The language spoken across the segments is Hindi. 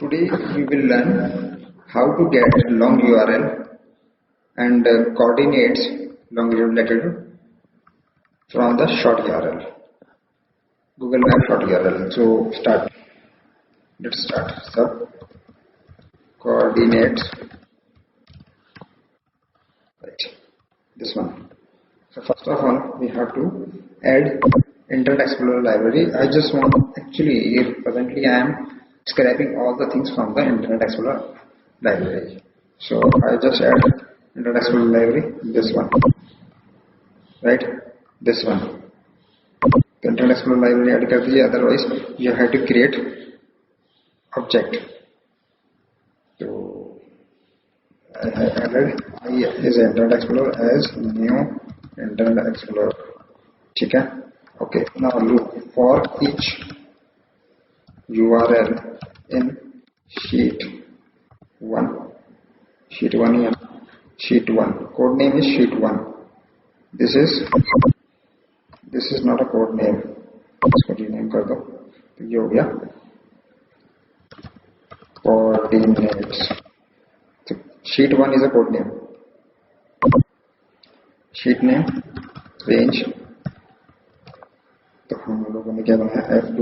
today we will learn how to get long URL and coordinates longitude latitude from the short URL, Google Map short URL. So let's start. Sub coordinates, right? This one. So first of all, we have to add Internet Explorer library. I just want, actually presently I am scraping all the things from the Internet Explorer library. So I just add Internet Explorer library, this one, right? This one. The Internet Explorer library add kar diye, otherwise you have to create object. So I added is Internet Explorer as new Internet Explorer. ठीक है? Okay. Now look for each URL in sheet 1. Sheet 1 here. Sheet 1. Code name is sheet 1. This is not a code name. इसको rename कर दो. तो ये हो गया coordinates. So sheet 1 is a code name. Sheet name range. तो हम लोगों ने क्या बनाया F2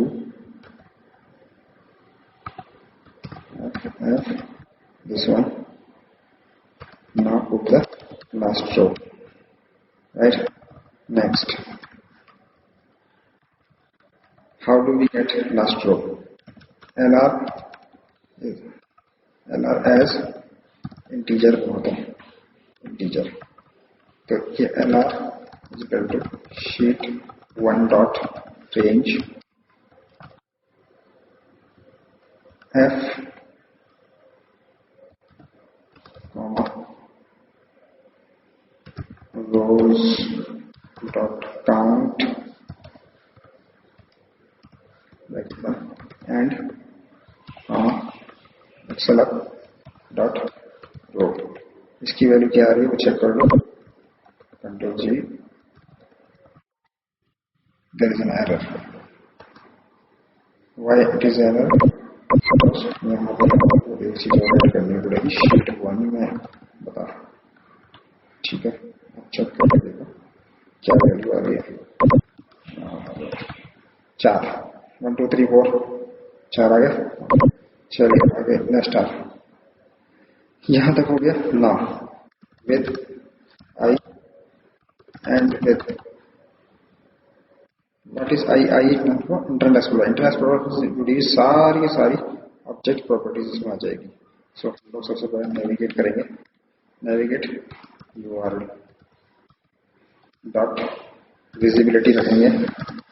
F this one. Now put the last row, right? Next, how do we get last row? LR as integer होता है, integer. तो ये LR is equal to sheet 1 dot range F comma rows dot count like that and select dot row. इसकी वैल्यू क्या आ रही है वो चेक कर लो. Ctrl G. There is an error. Why it is error? Because यहाँ पर एक चीज और करनी पड़ेगी. शीट 1 में बता, ठीक है? चेक कर देखो क्या वैल्यू आ रही है. 4 1 2 3 4 4 आ गया. चलिए आगे नेक्स्ट आर. यहाँ तक हो गया. ना with I and with what is I Internet Explorer. Internet Explorer सारी ऑब्जेक्ट प्रॉपर्टीज इसमें आ जाएगी. सो हम लोग सबसे पहले नेविगेट करेंगे. नेविगेट URL डॉट विजिबिलिटी रखेंगे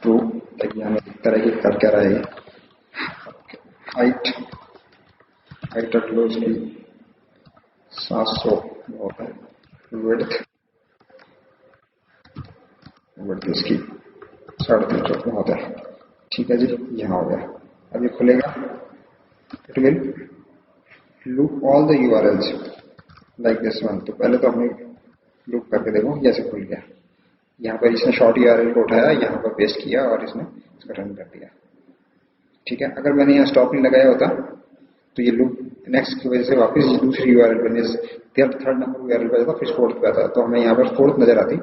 ट्रू, ताकि हमें दिखता रहे कि कर क्या रहा है. हाइट और क्लोज की 700 होता है. विड्थ इसकी 350 होता है. ठीक है जी, यहाँ हो गया. अब ये खुलेगा. It will loop all the URLs like this one. तो पहले तो हमने लूप करके देखो जैसे खुल गया. यहाँ पर इसने शॉर्ट URL को उठाया, यहाँ पर पेस्ट किया और इसने इसको रन कर दिया. ठीक है. अगर मैंने यहाँ स्टॉप नहीं लगाया होता तो ये लूप नेक्स्ट की वजह से वापस दूसरी URL पर थर्ड नंबर URL पर जाता, फिर फोर्थ पे आता. तो हमें यहाँ पर फोर्थ नजर आती,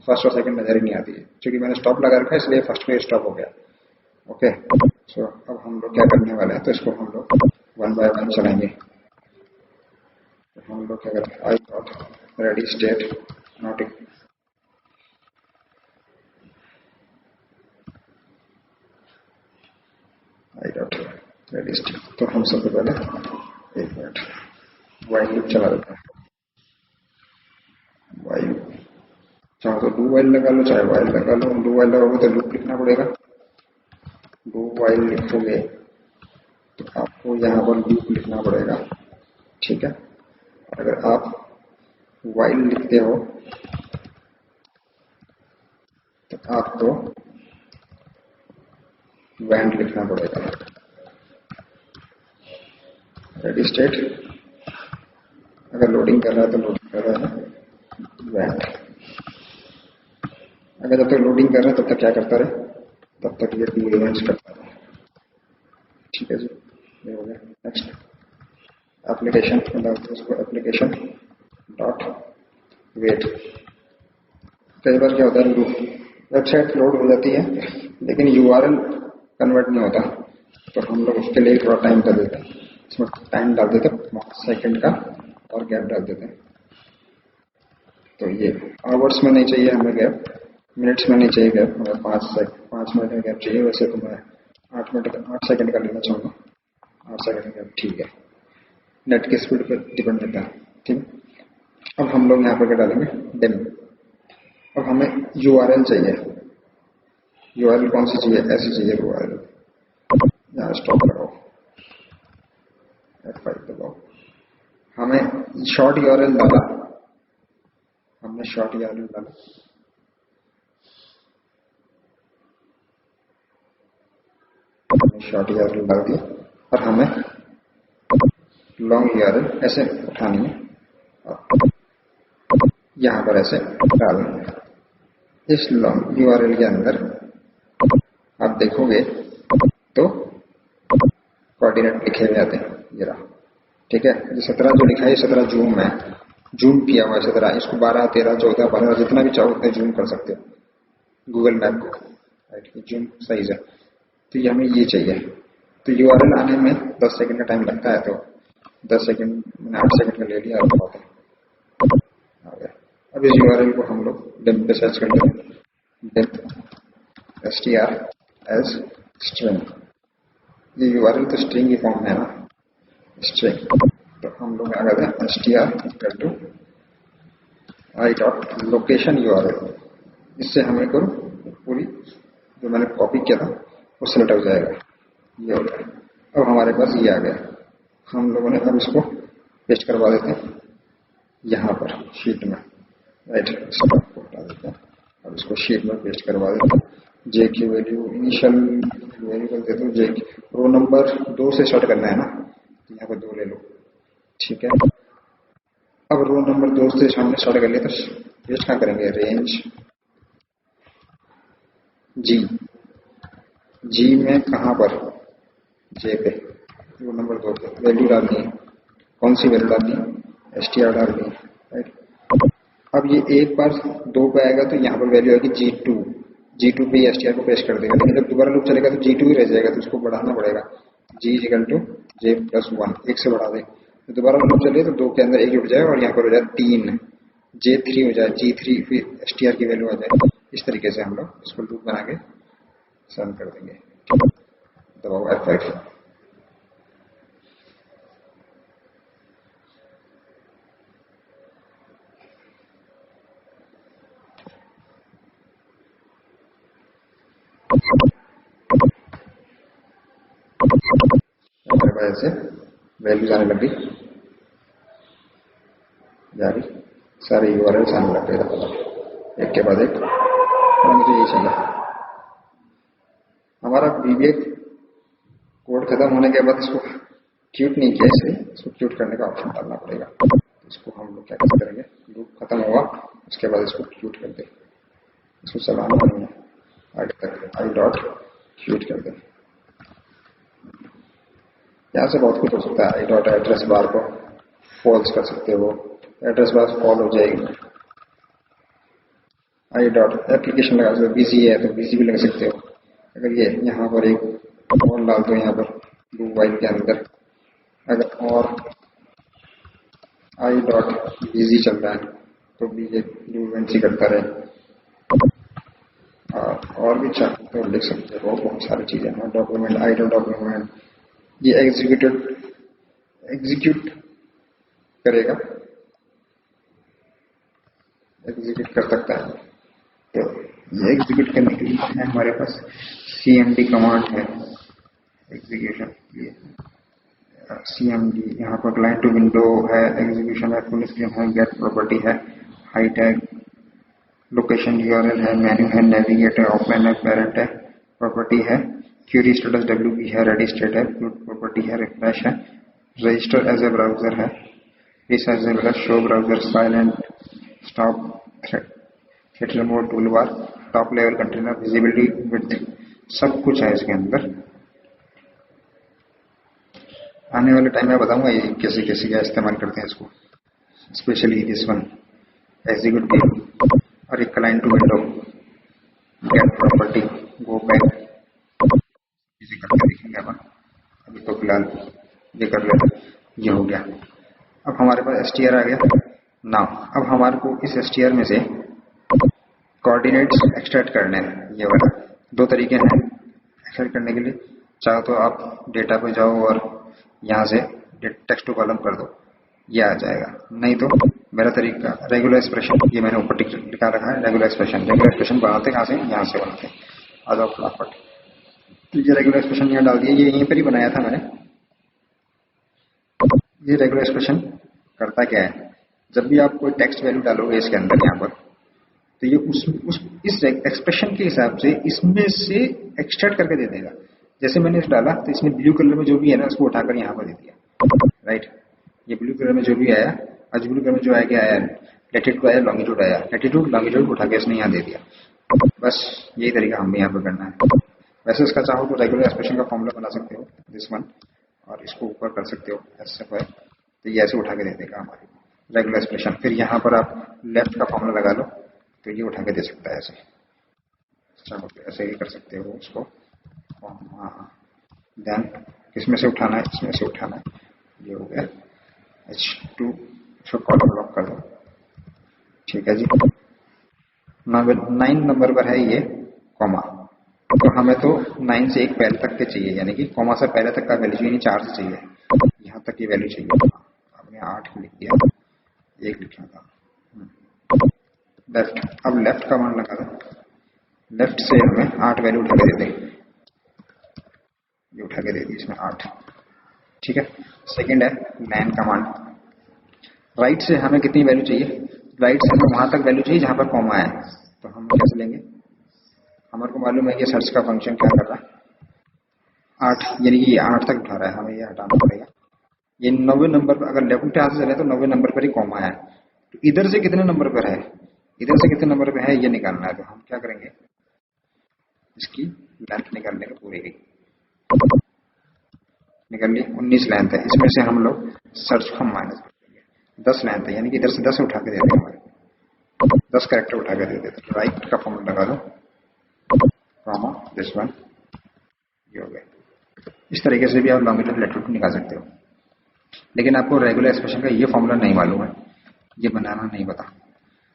फर्स्ट और सेकंड नजर ही नहीं आती है. क्योंकि मैंने स्टॉप लगा रखा है इसलिए फर्स्ट में स्टॉप हो गया. ओके. सो अब हम लोग क्या करने वाले हैं, तो इसको हम लोग 1 by 1 चलाएंगे. तो हम लोग क्या करें, I dot ready state not I dot ready state. तो हम सबसे पहले एक मिनट वाइल लूप चला देते हैं. वाइल चाहे तो डू वाइल लगा लो, चाहे वाइल लगा लो. डू वाइल लगाओगे तो लूप लिखना पड़ेगा. डू वाइल लिखोगे तो आपको यहाँ पर लूप लिखना पड़ेगा. ठीक है. अगर आप वाइल लिखते हो तो आपको वैंड लिखना पड़ेगा. Ready state. अगर लोडिंग कर रहा है तो लोडिंग कर रहा है वैंड. अगर जब तक लोडिंग कर रहा है तब तक क्या करता रहे, तब तक ये 2 इवेंट्स करता रहे. ठीक है जी, ये हो गया. नेक्स्ट एप्लीकेशन डालते हैं, उसको एप्लीकेशन डॉट वेट। कई बार क्या होता है, वेबसाइट लोड हो जाती है लेकिन यूआरएल कन्वर्ट नहीं होता, तो हम लोग उसके लिए थोड़ा टाइम कर देते हैं। इसमें टाइम डाल देते हैं 5 सेकंड का और गैप डाल देते हैं। तो ये आवर्स में नहीं चाहिए हमें गैप, मिनट्स में नहीं चाहिए गैप, हमें 5 मिनट का गैप चाहिए। वैसे तो मैं 8 सेकंड का लेना चाहूँगा, 8 सेकंड का गैप ठीक है। नेट की स्पीड पर डिपेंड करता है, ठीक। अब हम लोग यहाँ पर क्या डालेंगे, डिम। अब हमें यूआरएल चाहिए, यूआरएल कौन सी चाहिए, ऐसी चाहिए यूआरएल। यहाँ स्टॉप लगाओ, F5 दबाओ। हमें शॉर्ट यूआरएल डाला, हमने शॉर्ट यूआरएल डाला, शॉर्ट यूआरएल डाल दिया और हमें लॉन्ग यूआरएल ऐसे उठानी है और यहाँ पर ऐसे डालना है। इस लॉन्ग यूआरएल के अंदर आप देखोगे तो कोऑर्डिनेट लिखे हुए आते हैं, ये रहा, ठीक है। ये 17 जो लिखा है, 17 जूम है, जूम किया हुआ है 17। इसको 12, 13, 14, 15 जितना भी चाहो उतने जूम कर सकते हो गूगल मैप को, राइट। जूम साइज है, तो ये हमें ये चाहिए। तो यूआरएल आने में 10 सेकंड का टाइम लगता है, तो 10 सेकंड मैंने 8 सेकंड का ले लिया और बहुत आ गया। अब इस यूआरएल को हम लोग डिम पे सर्च कर लेंगे, डिम str एज स्ट्रिंग। ये यूआरएल तो स्ट्रिंग की फॉर्म में है ना, स्ट्रिंग। तो हम लोग आ गए थे str equal to I dot location URL. इससे हमें करो पूरी जो मैंने कॉपी किया था वो सेलेक्ट हो जाएगा, ये हो गया। अब हमारे पास ये आ गया, हम लोगों ने अब इसको पेस्ट करवा देते हैं यहाँ पर शीट में, राइट। इसको हटा देते हैं और इसको शीट में पेस्ट करवा देते हैं। जे की वैल्यू इनिशियल वैल्यू कर देते हो, जे रो नंबर 2 से स्टार्ट करना है ना, तो यहाँ पर 2 ले लो, ठीक है। अब रो नंबर 2 से सामने स्टार्ट कर लिया तो पेस्ट कहाँ करेंगे, रेंज जी में कहाँ पर, जे पे, रो नंबर 2 पे वैल्यू डालनी है। कौन सी वैल्यू डालनी है, str डालनी है, राइट। अब ये एक बार 2 पे आएगा तो यहाँ पर वैल्यू आएगी G2 पे str को पेस्ट कर देगा, लेकिन जब दोबारा लूप चलेगा तो G2 ही रह जाएगा, तो उसको बढ़ाना पड़ेगा। G इक्वल टू J+1, 1 से बढ़ा दे, तो दोबारा लूप चले तो 2 के अंदर 1 जुड़ जाए और यहाँ पर हो जाए 3, J3 हो जाए, G3 फिर str की वैल्यू आ जाए। इस तरीके से हम लोग इसको लूप बना के रन कर देंगे। दबाओ F5। हमारे पास ऐसे वैल्यूज आने लग गई, जारी सारे यूआरएल्स आने लग गए एक के बाद एक। और मुझे ये चाहिए, हमारा VBA कोड खत्म होने के बाद इसको क्यूट नहीं किया, इसलिए इसको क्यूट करने का ऑप्शन डालना पड़ेगा। इसको हम लोग क्या करेंगे, लूप खत्म होगा उसके बाद इसको क्यूट कर दे, इसको चलाना नहीं है, आगे तक आई डॉट क्यूट कर दे। यहाँ से बहुत कुछ हो सकता है। आई डॉट एड्रेस बार को फॉल्स कर सकते हो, एड्रेस बार फॉल हो जाएगी। आई डॉट एप्लीकेशन लगा सकते हो, बिजी है तो बिजी भी लगा सकते हो। अगर ये यहाँ पर एक और डाल दो, यहाँ पर लूप वाइल के अंदर अगर और आई डॉट बिजी चल रहा है तो भी ये लूप एंट्री करता रहे। और भी चाहते तो लिख सकते हो, बहुत सारी चीजें हैं। डॉक्यूमेंट आई डॉट डॉक्यूमेंट ये एग्जीक्यूट करेगा, एग्जीक्यूट कर सकता है। तो ये एग्जीक्यूट करने के लिए है हमारे पास cmd कमांड है एग्जीक्यूशन ये cmd। यहाँ पर क्लाइंट टू विंडो है, एग्जीक्यूशन है, फुल स्क्रीन है, गेट प्रॉपर्टी है, हाई टैग, लोकेशन यूआरएल है, मेन्यू है, नेविगेट है, ऑफलाइन है, पेरेंट है, प्रॉपर्टी है, क्यूरी स्टेटस WP है, रेडी स्टेट है, प्रॉपर्टी है, रिफ्रेश है, रजिस्टर एज ए ब्राउजर है, रिसाइजेबल है, show browser, silent, stop, theatre mode, tool bar, top level container, visibility, width, सब कुछ है इसके अंदर। आने वाले टाइम में बताऊंगा ये कैसे कैसे क्या इस्तेमाल करते हैं इसको, स्पेशली दिस वन एग्जीक्यूट और एक client two window get property go back, इसे करके देखेंगे अपन। अभी तो फिलहाल ये कर लेते, ये हो गया। अब हमारे पास एसटीआर आ गया ना। अब हमारे को इस एसटीआर में से कोऑर्डिनेट्स एक्सट्रैक्ट करने हैं। ये वाला दो तरीके हैं एक्सट्रैक्ट करने के लिए। चाहो तो आप डेटा पे जाओ और यहाँ से टेक्स्ट टू कॉलम कर दो, ये आ जाएगा। नहीं तो मेरा तरीका रेगुलर एक्सप्रेशन, ये मैंने ऊपर लिखा रखा है रेगुलर एक्सप्रेशन। रेगुलर एक्सप्रेशन बनाते कहाँ से, यहाँ से बनाते हैं। आ जाओ फटाफट। तो ये रेगुलर एक्सप्रेशन यहाँ डाल दिया, ये यहीं पर ही बनाया था मैंने। ये रेगुलर एक्सप्रेशन करता क्या है, जब भी आप कोई टेक्स्ट वैल्यू डालोगे इसके अंदर यहाँ पर, तो ये इस एक्सप्रेशन के हिसाब से इसमें से एक्सट्रैक्ट करके दे देगा। जैसे मैंने इस डाला तो इसमें ब्लू कलर में जो भी है ना उसको उठाकर यहाँ पर दे दिया, राइट। ये ब्लू कलर में जो भी आया, आज ब्लू कलर में जो आया क्या आया, लैटिट्यूड आया, लॉन्गिट्यूड आया, लैटिट्यूड लॉन्गिट्यूड उठा के इसने यहाँ दे दिया। बस यही तरीका हमें यहाँ पर करना है। वैसे इसका चाहो तो रेगुलर एक्सप्रेशन का फॉर्मूला बना सकते हो दिस वन, और इसको ऊपर कर सकते हो ऐसे पर, तो ये ऐसे उठा के दे देगा हमारी रेगुलर एक्सप्रेशन। फिर यहाँ पर आप लेफ्ट का फॉर्मूला लगा लो तो ये उठा के दे सकता है ऐसे। चलो ऐसे ही कर सकते हो उसको। हाँ, देन किसमें से उठाना है, इसमें से उठाना है। ये हो गया H2, इसको कॉलम लॉक कर दो, ठीक है जी। 9 नंबर पर है ये कॉमा, तो हमें तो 9 से एक पहले तक के चाहिए, यानी कि कॉमा से पहले तक का वैल्यू यानी 4 से चाहिए, यहाँ तक की वैल्यू चाहिए। आपने 8 लिख दिया, 1 लिखना था। लेफ्ट, अब लेफ्ट का मान लगा दो, लेफ्ट से हमें 8 वैल्यू उठा के दे दें, ये उठा के दे दी इसमें 8, ठीक है। सेकंड है लैन कमांड, राइट से हमें कितनी वैल्यू चाहिए, राइट से हमें वहां तक वैल्यू चाहिए जहां पर कॉमा है। तो हम कैसे लेंगे, हमारे को मालूम है कि सर्च का फंक्शन क्या कर रहा है, 8, यानी कि ये 8 तक उठा रहा है, हमें ये हटाना पड़ेगा। ये 90 नंबर पर, अगर लेफ्ट हाथ से चले तो 90 नंबर पर ही कॉमा है। तो इधर से कितने नंबर पर है, इधर से कितने नंबर पे है ये निकालना है। तो हम क्या करेंगे, इसकी लेंथ निकालने का पूरी की निकाल ली, 19 लेंथ है। इसमें से हम लोग सर्च को माइनस कर देंगे, 10 लेंथ है, यानी कि इधर से 10 उठा के दे देंगे, हमारे 10 कैरेक्टर उठा के दे देते। राइट का फॉर्मूला लगा दो, कॉमा दिस वन, ये हो गया। इस तरीके से भी आप लॉन्गिट्यूड लैटिट्यूड निकाल सकते हो। लेकिन आपको रेगुलर एक्सप्रेशन का ये फॉर्मूला नहीं मालूम है, ये बनाना नहीं पता,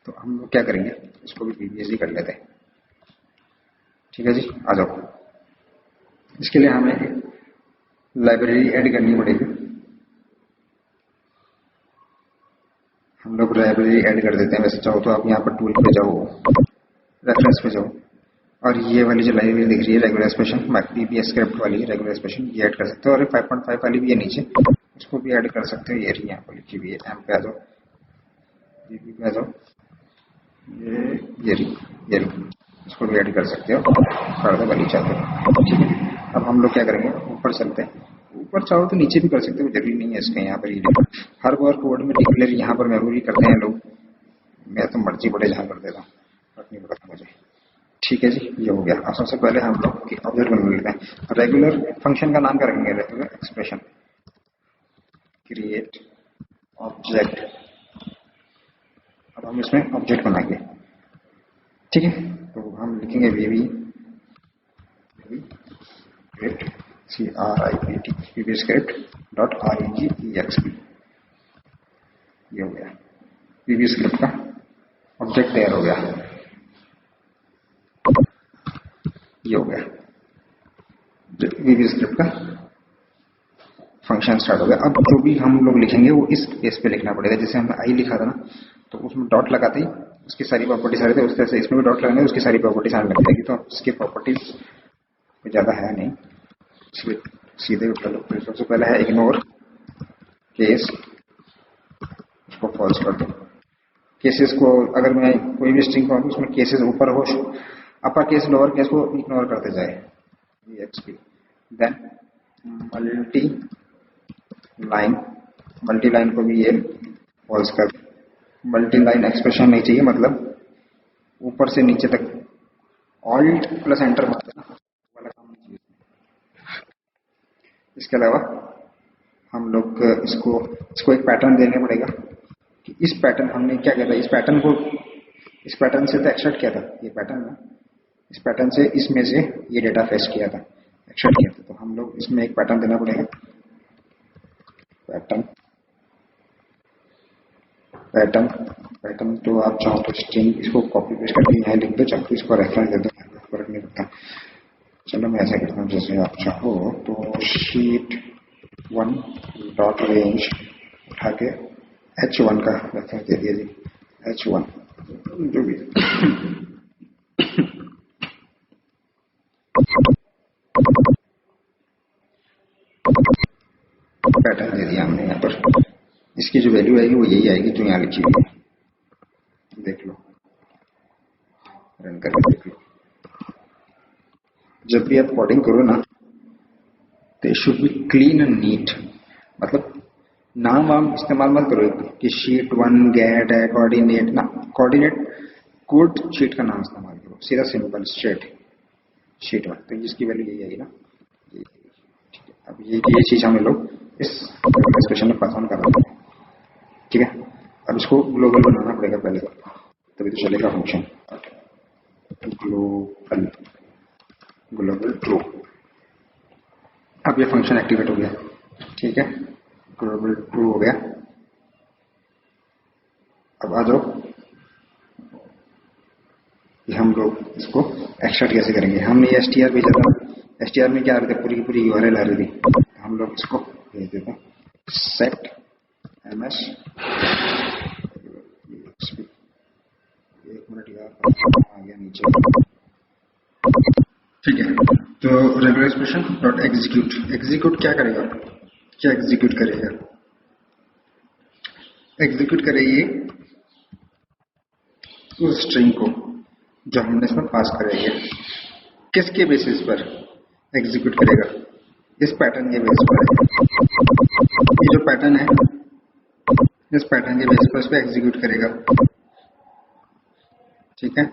तो हम लोग क्या करेंगे, इसको भी पीवीएस कर लेते हैं, ठीक है जी। आ जाओ, इसके लिए हमें लाइब्रेरी ऐड करनी पड़ेगी। हम लोग लाइब्रेरी ऐड कर देते हैं। वैसे चाहो तो आप यहाँ पर टूल पे जाओ, रेफरेंस पे जाओ, और ये वाली जो लाइब्रेरी दिख रही है रेगुलर एक्सप्रेशन, पीवीएस स्क्रिप्ट वाली रेगुलर एक्सप्रेशन, ये ऐड कर सकते हो। और 5.5 वाली भी है नीचे, उसको भी ऐड कर सकते हो। ये रही यहाँ पर लिखी हुई है, एम पे आ जाओ, जीबी पे आ जाओ, ये रही, इसको भी ऐड कर सकते हो, कर दो वाली चाहते हो, ठीक है। अब हम लोग क्या करेंगे, ऊपर चलते हैं। ऊपर चाहो तो नीचे भी कर सकते हो, जरूरी नहीं है इसका यहाँ पर ही। हर बार कोड में डिक्लेयर यहाँ पर मेमोरी करते हैं लोग, मैं तो मर्जी बड़े जहाँ कर देता हूँ, फर्क नहीं पड़ता मुझे, ठीक है जी। ये हो गया। अब सबसे पहले हम लोग ऑब्जेक्ट बना लेते हैं। रेगुलर फंक्शन का नाम क्या रखेंगे, रेगुलर एक्सप्रेशन, क्रिएट ऑब्जेक्ट। अब हम इसमें ऑब्जेक्ट बनाएंगे, ठीक है। तो हम लिखेंगे वीवी स्क्रिप्ट, CRIPT, वीवी स्क्रिप्ट डॉट REGEXP, ये हो गया। वीवी स्क्रिप्ट का ऑब्जेक्ट तैयार हो गया, ये हो गया। वीवी स्क्रिप्ट का फंक्शन स्टार्ट हो गया। अब जो भी हम लोग लिखेंगे वो इस केस पे लिखना पड़ेगा। जैसे हमने आई लिखा था ना, तो उसमें डॉट लगाते ही उसकी सारी प्रॉपर्टीज आ रही थी, उस तरह से इसमें भी डॉट लगाएंगे, उसकी सारी प्रॉपर्टीज आने लग जाएगी। तो इसकी प्रॉपर्टीज ज्यादा है नहीं, इसलिए सीधे उठा लो। सबसे पहले है इग्नोर केस, उसको फॉल्स कर दो। केसेस को अगर मैं कोई भी स्ट्रिंग कहूँ उसमें केसेस ऊपर हो, अपर केस लोअर केस को इग्नोर करते जाए, EXP। देन मल्टी लाइन को भी ये फॉल्स कर। मल्टी लाइन एक्सप्रेशन नहीं चाहिए, मतलब ऊपर से नीचे तक ऑल्ट प्लस एंटर मारते ना वाला काम नहीं चाहिए। इसके अलावा हम लोग इसको एक पैटर्न देने पड़ेगा कि इस पैटर्न हमने क्या किया था, इस पैटर्न से तो एक्सट्रैक्ट किया था ये पैटर्न ना, इस पैटर्न से इसमें से ये डेटा फेच किया था, एक्सट्रैक्ट किया था। तो हम लोग इसमें एक पैटर्न देना पड़ेगा, पैटर्न तो आप चाहो तो स्ट्रिंग इसको कॉपी पेस्ट करके यहाँ लिख दो, चाहो तो इसको रेफरेंस दे दो, फर्क नहीं पड़ता। चलो मैं ऐसा करता हूँ, जैसे आप चाहो तो sheet1 डॉट रेंज उठा के h1 का रेफरेंस दे दिया जी, h1 जो भी पैटर्न दे दिया हमने यहाँ पर। इसकी जो वैल्यू आएगी वो यही आएगी जो यहाँ लिखी हुई है, देख लो, रन करके देख लो। जब भी आप कोडिंग करो ना तो it should be clean and neat, मतलब नाम वाम इस्तेमाल मत करो कि sheet1 गेट है कोऑर्डिनेट ना, कोऑर्डिनेट कोड शीट का नाम इस्तेमाल करो, सीधा सिंपल स्ट्रेट sheet1। तो इसकी वैल्यू यही आएगी ना, ठीक है। अब ये चीज हमें लोग इस एक्सप्रेशन में पास ऑन कर रहे हैं, ठीक है। अब इसको ग्लोबल बनाना पड़ेगा पहले, तभी तो चलेगा फंक्शन ग्लोबल ट्रू। अब ये फंक्शन एक्टिवेट हो गया, ठीक है, ग्लोबल ट्रू हो गया। अब आ जाओ कि हम लोग इसको एक्सट्रैक्ट कैसे करेंगे। हमने ये str भेजा था, str में क्या आ रही थी, पूरी की पूरी URL आ रही थी। हम लोग इसको भेज देते हैं set ms, एक मिनट यार आ गया नीचे, ठीक है। तो रेगुलर एक्सप्रेशन डॉट एग्जीक्यूट क्या करेगा, क्या एग्जीक्यूट करेगा, एग्जीक्यूट करेगी उस स्ट्रिंग को जो हमने इसमें पास करेंगे। किसके बेसिस पर एग्जीक्यूट करेगा, इस पैटर्न के बेसिस पर। ये जो पैटर्न है इस पैटर्न के बेसिस पर इस पर एग्जीक्यूट करेगा, ठीक है।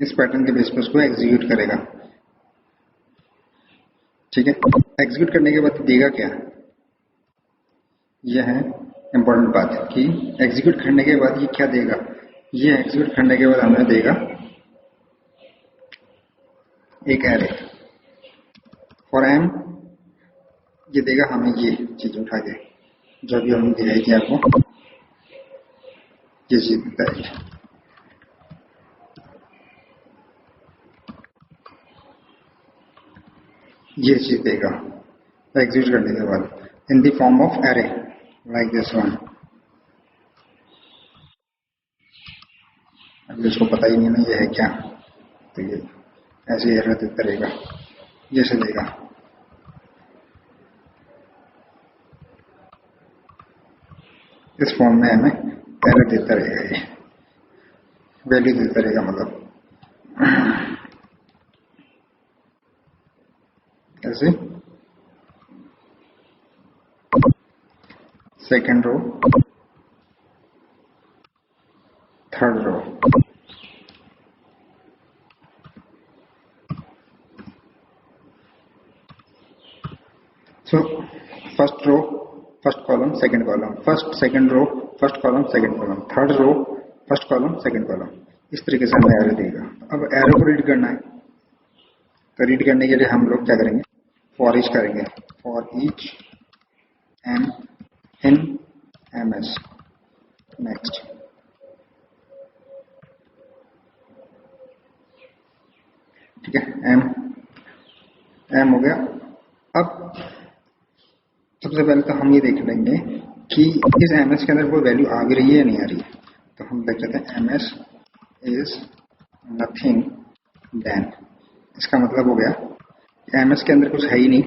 इस पैटर्न के बेस पर उसको एग्जीक्यूट करेगा, ठीक है। एग्जीक्यूट करने के बाद देगा क्या, यह है इंपॉर्टेंट बात कि एग्जीक्यूट करने के बाद ये क्या देगा। ये एग्जीक्यूट करने के बाद हमें देगा एक एरे फॉर एम, ये देगा हमें ये चीज उठा के जो भी हमने दिखाई थी आपको, ये चीज बताएगी। ये चीज देगा एग्जीक्यूट करने के बाद in the form of array like this one. अब इसको पता ही नहीं ना ये है क्या, तो ये ऐसे एरर देता रहेगा, जैसे देगा इस फॉर्म में हमें एरर देता रहेगा, ये वैल्यू देता रहेगा, मतलब ऐसे second row, third row, so first row first column second column, first second row first column second column, third row first column second column, इस तरीके से हमें एरो देगा। अब एरो को रीड करना है, तो रीड करने के लिए हम लोग क्या करेंगे, फॉर ईच करेंगे, for each M in ms, next, ठीक है, एम हो गया। अब सबसे पहले तो हम ये देख लेंगे कि इस ms के अंदर कोई वैल्यू आ भी रही है या नहीं आ रही है। तो हम देख लेते हैं ms इज नथिंग देन, इसका मतलब हो गया कि ms के अंदर कुछ है ही नहीं।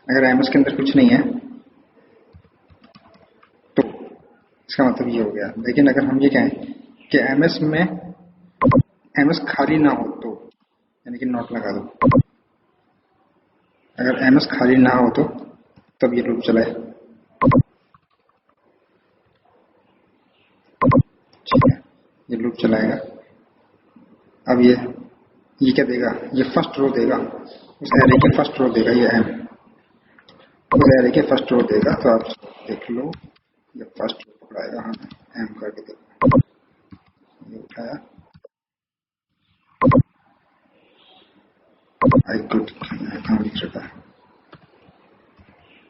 अगर ms के अंदर कुछ नहीं है तो इसका मतलब ये हो गया। लेकिन अगर हम ये कहें कि ms में ms खाली ना हो तो, यानी कि नॉट लगा दो, अगर ms खाली ना हो तो तब ये लूप चलाए, ठीक है, ये लूप चलाएगा। अब ये क्या देगा, ये फर्स्ट रो देगा, उस एरे के फर्स्ट रो देगा ये एम, उस एरे के फर्स्ट रो देगा। तो आप देख लो ये फर्स्ट रो पकड़ाएगा, हाँ एम करके देखो, ये उठाया, आई गुड कहाँ लिख रखा है,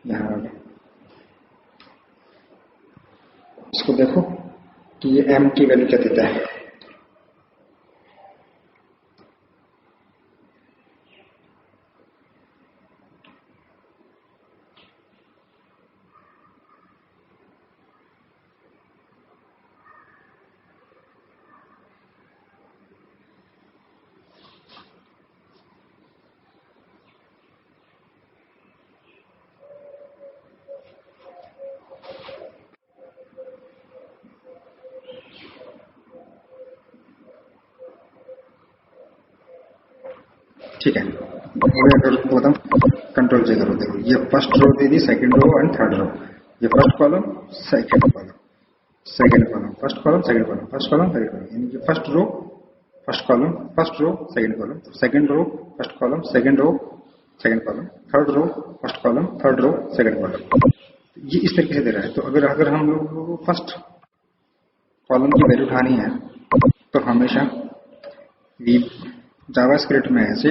यहाँ आ गया। इसको देखो कि ये एम की वैल्यू क्या देता है। ठीक है, अगर बताऊं कंट्रोल से करो, देखो ये फर्स्ट रो दे दी, second row and third row, ये first column second column, second column first column second column, first column second column, यानी कि first row first column first row second column, second row first column second row second column, third row first column third row second column, ये इस तरीके से दे रहा है। तो अगर हम लोग को फर्स्ट कॉलम की वैल्यू उठानी है तो हमेशा जावास्क्रिप्ट में ऐसे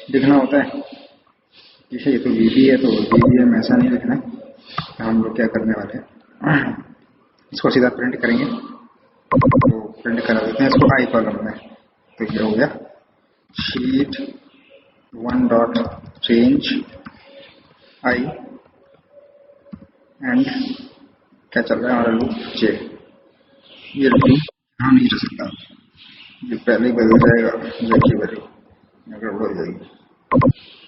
लिखना होता है, जैसे ये तो वीबी है तो वीबी में ऐसा नहीं लिखना है। हम लोग क्या करने वाले हैं, इसको सीधा प्रिंट करेंगे, तो प्रिंट करा देते हैं इसको आई कॉलम में। तो ये हो गया sheet 1 dot change I and क्या चल रहा है हमारा लूप जे। ये लूप यहाँ नहीं रह सकता, ये पहले ही बदल जाएगा, जे की वैल्यू गड़बड़ हो जाएगी।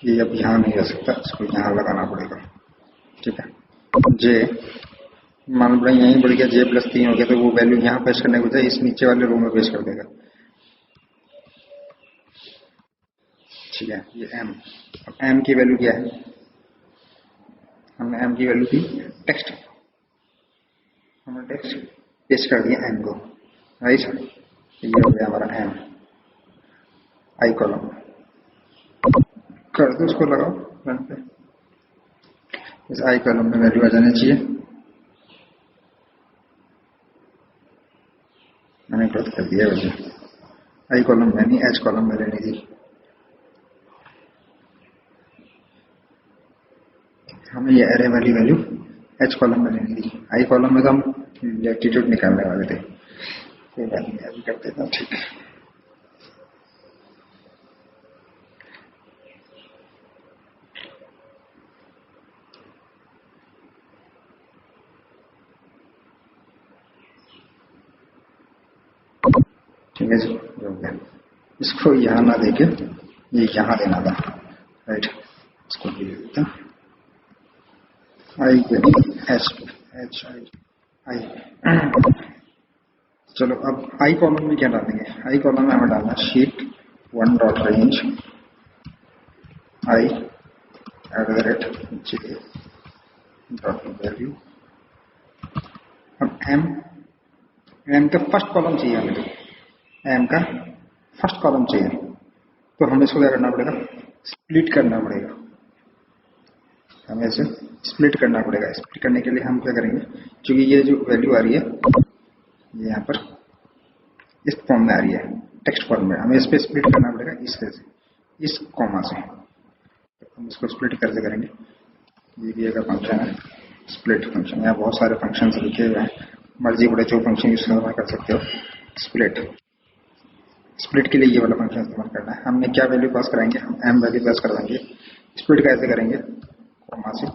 ये अब यहाँ नहीं रह सकता, इसको यहाँ लगाना पड़ेगा। ठीक है, जे मान लो यहीं बढ़ गया, जे प्लस 3 हो गया, तो वो वैल्यू यहाँ पेश करने के बजाय इस नीचे वाले रो में पेश कर देगा। ठीक है, ये एम, अब एम की वैल्यू क्या है, हमने एम की वैल्यू दी टेक्स्ट, हमने टेक्स्ट पेश कर दिया एम को, राइट। ये हो गया हमारा एम, आई कॉलम कर दो, उसको लगाओ रन पे। इस आई कॉलम में वैल्यू आ जानी चाहिए, मैंने गलत कर दिया वैसे, आई कॉलम में नहीं एच कॉलम में लेनी थी। हमें ये एरे वाली वैल्यू एच कॉलम में लेनी थी, आई कॉलम में तो हम लैटिट्यूड निकालने वाले थे। कोई बात नहीं, अभी कर देता हूँ। ठीक है, ठीक है जी, हो गया। इसको यहाँ ना देके ये यहाँ देना था, राइट। इसको भी दे देता आई एच एच आई आई। चलो अब आई कॉलम में क्या डालेंगे, आई कॉलम में हमें डालना sheet 1 dot range I @j dot value. अब एम का फर्स्ट कॉलम चाहिए हमें, तो एम का फर्स्ट कॉलम चाहिए, तो हमें इसको क्या करना पड़ेगा, स्प्लिट करना पड़ेगा, हमें इसे स्प्लिट करना पड़ेगा। स्प्लिट करने के लिए हम क्या करेंगे, क्योंकि ये जो वैल्यू आ रही है ये यहाँ पर इस फॉर्म में आ रही है, टेक्स्ट फॉर्म में, हमें इस पे स्प्लिट करना पड़ेगा इससे, इस कॉमा से। तो हम इसको स्प्लिट कैसे करेंगे, ये भी एक फंक्शन है स्प्लिट फंक्शन, यहाँ बहुत सारे फंक्शन लिखे हुए हैं, मर्जी पड़े जो फंक्शन यूज कर सकते हो। स्प्लिट, स्प्लिट के लिए ये वाला फंक्शन इस्तेमाल करना है। हमने क्या वैल्यू पास कराएंगे, हम एम वैल्यू पास कर देंगे। स्प्लिट कैसे करेंगे, कॉमा से,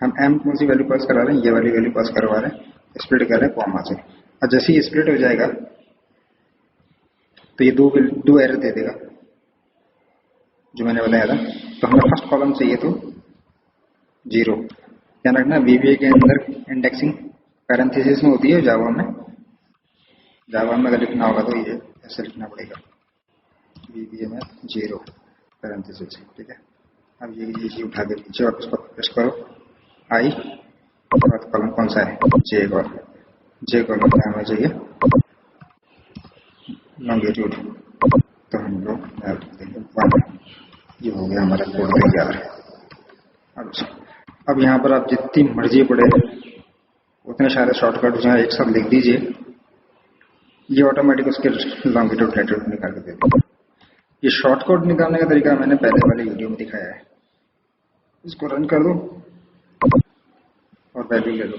हम एम कौन सी वैल्यू पास करा रहे हैं, ये वाली वैल्यू पास करवा रहे हैं, स्प्लिट कर रहे हैं कॉमा से। और जैसे ही स्प्लिट हो जाएगा तो ये दो एरर दे देगा जो मैंने बताया था। तो हमें फर्स्ट कॉलम चाहिए तो 0, ध्यान रखना वीबीए के अंदर इंडेक्सिंग पैरेंथेसिस में होती है, जावा में अगर लिखना होगा तो ये ऐसे लिखना पड़ेगा, वीबीए में 0 पैरेंथेसिस। ठीक है, अब ये उठा के नीचे और उसको प्रेस करो आई, और कॉलम कौन सा है, जे कॉलम में हमें चाहिए लॉन्गिट्यूड, तो हम लोग देंगे 1। ये हो गया हमारा कोड तैयार। अब यहाँ पर आप जितनी मर्जी पढ़े उतने सारे शॉर्टकट जो है एक साथ लिख दीजिए, ये ऑटोमेटिक उसके लॉन्गिट्यूड लैटिट्यूड निकाल के दे देगा। ये शॉर्टकट निकालने का तरीका मैंने पहले वाले वीडियो में दिखाया है। इसको रन कर दो और वैल्यू ले लो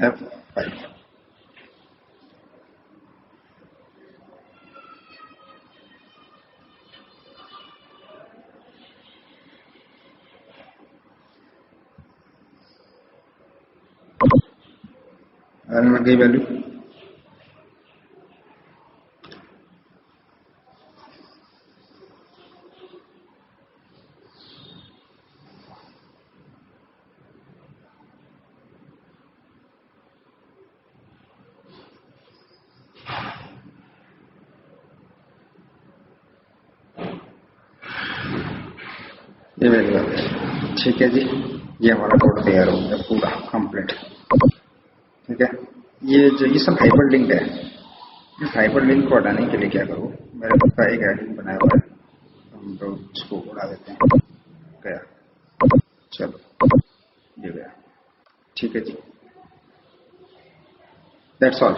F5। आने लग गई वैल्यू। ये वैल्यू आ गई। ठीक है जी, ये हमारा कोड तैयार हो गया पूरा कंप्लीट। ठीक है, ये सब हाइपर लिंक है। इस हाइपर लिंक को हटाने के लिए क्या करूँ, मेरे पास एक एडिट बनाया हुआ है, हम तो उसको उड़ा देते हैं। गया, चलो ये गया। ठीक है जी, दैट्स ऑल।